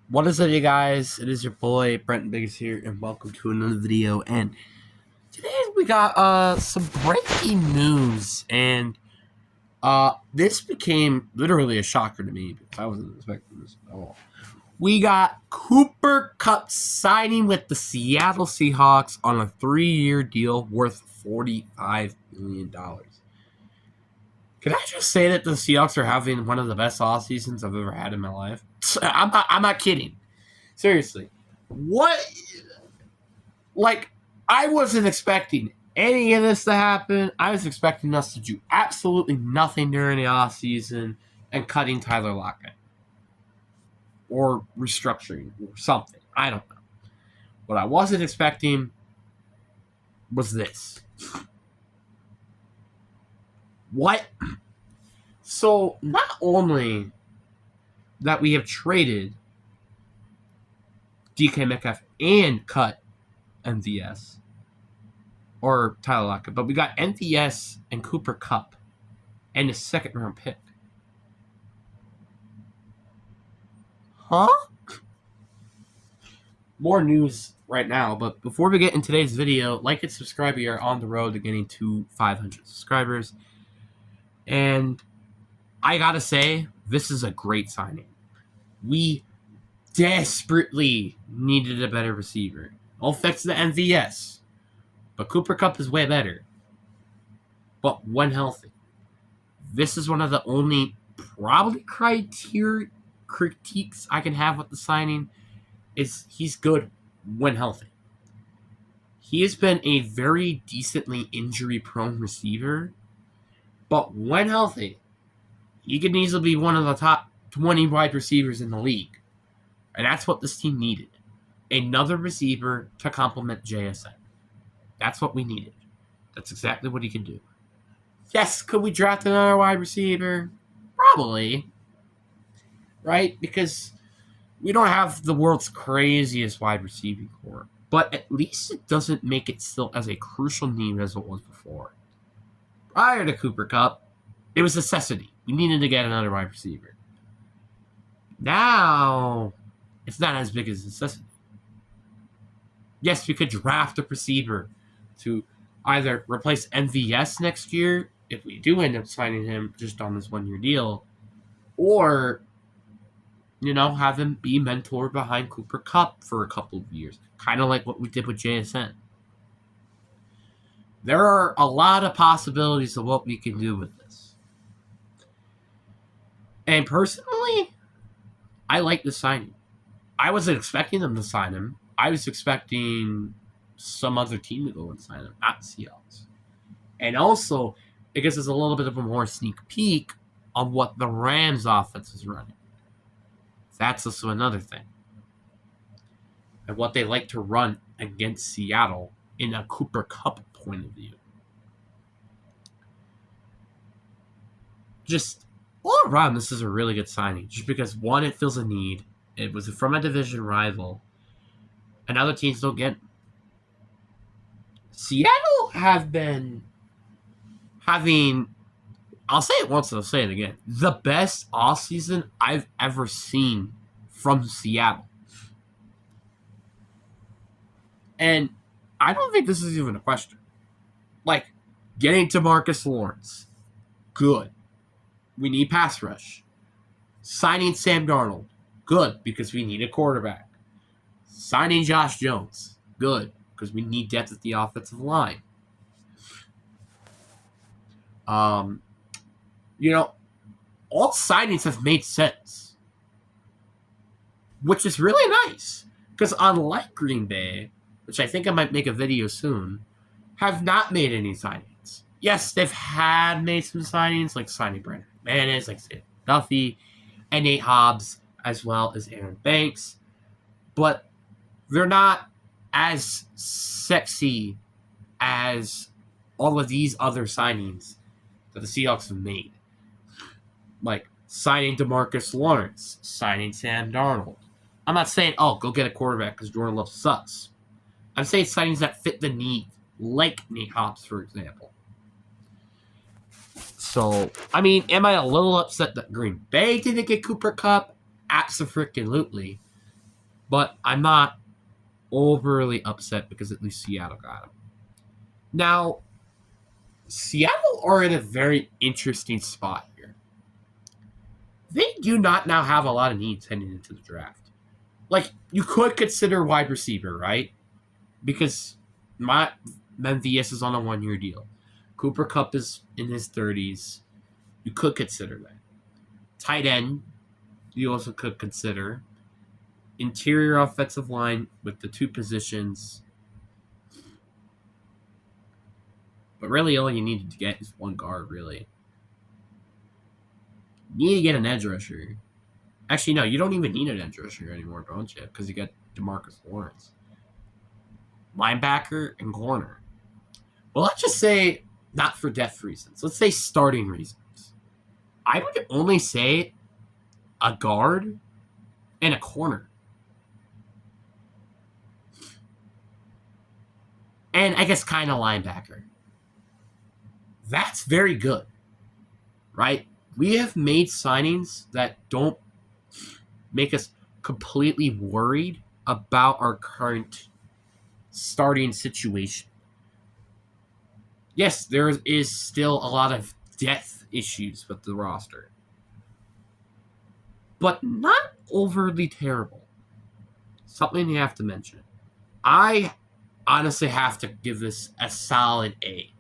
What is up, you guys? It is your boy Brent Biggers here, and welcome to another video. And today we got some breaking news, and this became literally a shocker to me because I wasn't expecting this at all. We got Cooper Kupp signing with the Seattle Seahawks on a 3-year deal worth $45 million. Can I just say that the Seahawks are having one of the best off seasons I've ever had in my life? I'm not kidding. Seriously. What? Like, I wasn't expecting any of this to happen. I was expecting us to do absolutely nothing during the offseason and cutting Tyler Lockett. Or restructuring or something. I don't know. What I wasn't expecting was this. What? So, not only that we have traded DK Metcalf and cut MVS or Tyler Lockett, but we got MVS and Cooper Kupp and a second-round pick. Huh? More news right now, but before we get in today's video, like and subscribe. We are on the road to getting to 500 subscribers. And I gotta say, this is a great signing. We desperately needed a better receiver. No offense to the MVS, but Cooper Kupp is way better. But when healthy. This is one of the only probably critiques I can have with the signing is he's good when healthy. He has been a very decently injury-prone receiver, but when healthy, he could easily be one of the top 20 wide receivers in the league. And that's what this team needed. Another receiver to complement JSN. That's what we needed. That's exactly what he can do. Yes, could we draft another wide receiver? Probably. Right? Because we don't have the world's craziest wide receiving core. But at least it doesn't make it still as a crucial need as it was before. Prior to Cooper Kupp, it was a necessity. We needed to get another wide receiver. Now, it's not as big as a necessity. Yes, we could draft a receiver to either replace MVS next year, if we do end up signing him just on this one-year deal, or, have him be mentored behind Cooper Kupp for a couple of years, kind of like what we did with JSN. There are a lot of possibilities of what we can do with this. And personally, I like the signing. I wasn't expecting them to sign him. I was expecting some other team to go and sign him, not Seahawks. And also, it gives us a little bit of a more sneak peek on what the Rams offense is running. That's also another thing. And what they like to run against Seattle in a Cooper Kupp point of view. Just all around, this is a really good signing. Just because, one, it fills a need. It was from a division rival. And other teams don't get. Seattle have been having, I'll say it once and I'll say it again, the best offseason I've ever seen from Seattle. And I don't think this is even a question. Like, getting to Marcus Lawrence, good. We need pass rush. Signing Sam Darnold, good, because we need a quarterback. Signing Josh Jones, good, because we need depth at the offensive line. All signings have made sense, which is really nice, because unlike Green Bay, which I think I might make a video soon, have not made any signings. Yes, they've had made some signings, like signing Brandon McManus, like Sam Duffy, and Nate Hobbs, as well as Aaron Banks, but they're not as sexy as all of these other signings that the Seahawks have made. Like signing DeMarcus Lawrence, signing Sam Darnold. I'm not saying, go get a quarterback because Jordan Love sucks. I'm saying signings that fit the need, like Nate Hobbs, for example. So, am I a little upset that Green Bay didn't get Cooper Kupp? Abso-freaking-lutely. but I'm not overly upset because at least Seattle got him. Now, Seattle are in a very interesting spot here. They do not now have a lot of needs heading into the draft. Like, you could consider wide receiver, right? Because my Memphis is on a 1-year deal. Cooper Kupp is in his 30s. You could consider that. Tight end, you also could consider. Interior offensive line with the two positions. But really, all you need to get is one guard, really. You need to get an edge rusher. Actually, no, you don't even need an edge rusher anymore, don't you? Because you got DeMarcus Lawrence. Linebacker and corner. Well, let's just say not for depth reasons. Let's say starting reasons. I would only say a guard and a corner. And I guess kind of linebacker. That's very good, right? We have made signings that don't make us completely worried about our current starting situation. Yes, there is still a lot of depth issues with the roster, but not overly terrible. Something you have to mention. I honestly have to give this a solid A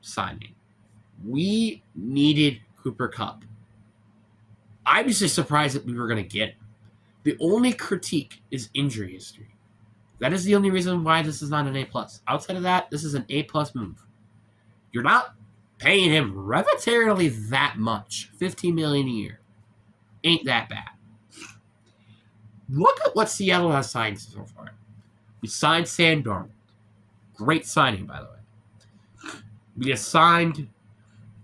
signing. We needed Cooper Kupp. I was just surprised that we were going to get it. The only critique is injury history. That is the only reason why this is not an A+. Outside of that, this is an A+ move. You're not paying him arbitrarily that much. $15 million a year. Ain't that bad. Look at what Seattle has signed so far. We signed Sam Darnold. Great signing, by the way. We have signed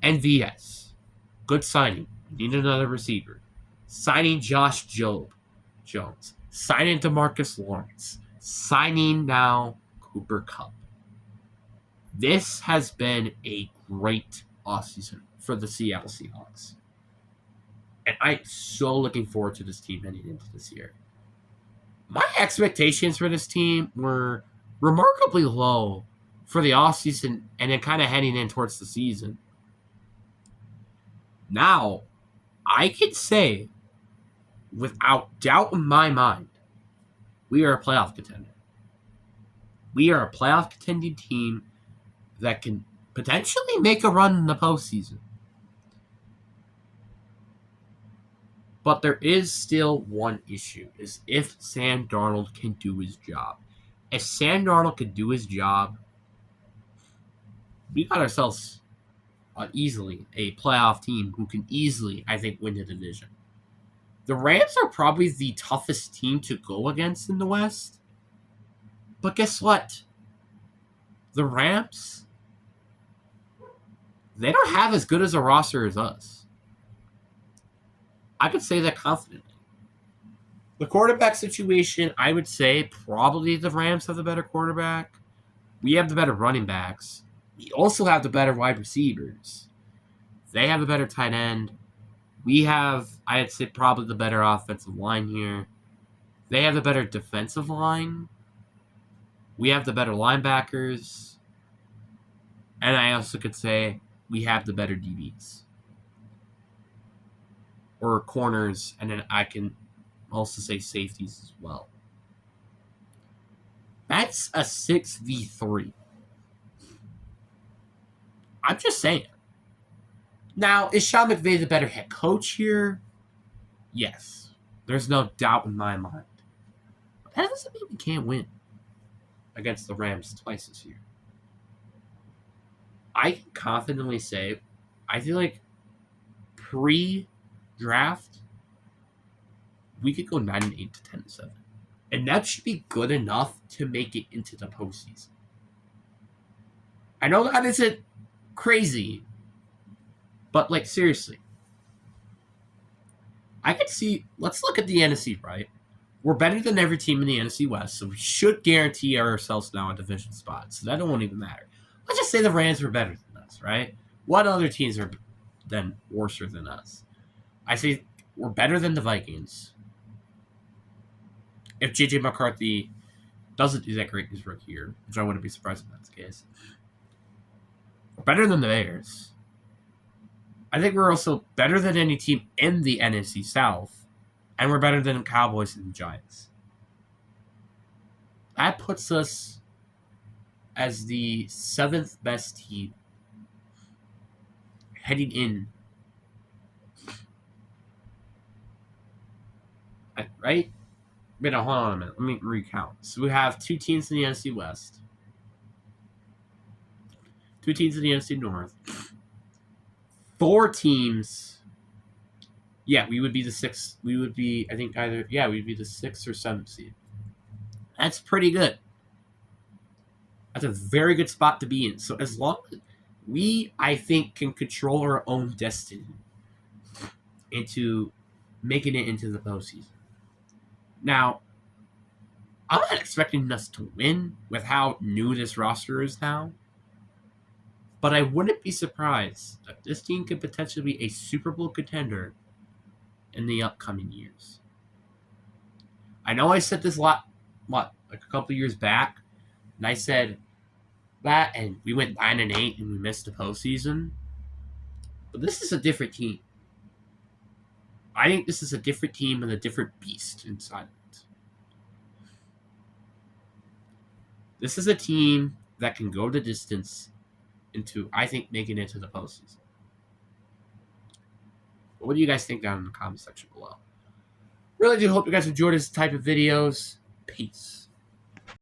NVS. Good signing. We need another receiver. Signing Josh Jones. Signing DeMarcus Lawrence. Signing now Cooper Kupp. This has been a great offseason for the Seattle Seahawks. And I'm so looking forward to this team heading into this year. My expectations for this team were remarkably low for the offseason and then kind of heading in towards the season. Now, I can say, without doubt in my mind, we are a playoff contender. We are a playoff contending team that can potentially make a run in the postseason. But there is still one issue, is if Sam Darnold can do his job. If Sam Darnold can do his job, we got ourselves easily a playoff team who can easily, I think, win the division. The Rams are probably the toughest team to go against in the West. But guess what? The Rams, they don't have as good as a roster as us. I could say that confidently. The quarterback situation, I would say probably the Rams have the better quarterback. We have the better running backs. We also have the better wide receivers. They have a better tight end. We have, I'd say, probably the better offensive line here. They have the better defensive line. We have the better linebackers. And I also could say we have the better DBs. Or corners, and then I can also say safeties as well. That's a 6v3. I'm just saying. Now, is Sean McVay the better head coach here? Yes. There's no doubt in my mind. But that doesn't mean we can't win against the Rams twice this year. I can confidently say, I feel like pre-draft, we could go 9-8 to 10-7. And that should be good enough to make it into the postseason. I know that isn't crazy, but, like, seriously. I could see, let's look at the NFC, right? We're better than every team in the NFC West, so we should guarantee ourselves now a division spot. So that won't even matter. Let's just say the Rams were better than us, right? What other teams are then worse than us? I say we're better than the Vikings. if JJ McCarthy doesn't do that great in his rookie year, which I wouldn't be surprised if that's the case. We're better than the Bears. I think we're also better than any team in the NFC South, and we're better than the Cowboys and the Giants. That puts us as the 7th best team heading in. Right? Wait, hold on a minute. Let me recount. So we have 2 teams in the NFC West, 2 teams in the NFC North, 4 teams. Yeah, we would be the 6th. We would be, I think, we'd be the 6th or 7th seed. That's pretty good. That's a very good spot to be in. So as long as we, I think, can control our own destiny into making it into the postseason. Now, I'm not expecting us to win with how new this roster is now, but I wouldn't be surprised that this team could potentially be a Super Bowl contender in the upcoming years. I know I said this like a couple years back, and I said that, and we went 9-8 and we missed the postseason. But this is a different team. I think this is a different team and a different beast inside of it. This is a team that can go the distance into, I think, making it to the postseason. But what do you guys think down in the comment section below? Really do hope you guys enjoyed this type of videos. Peace.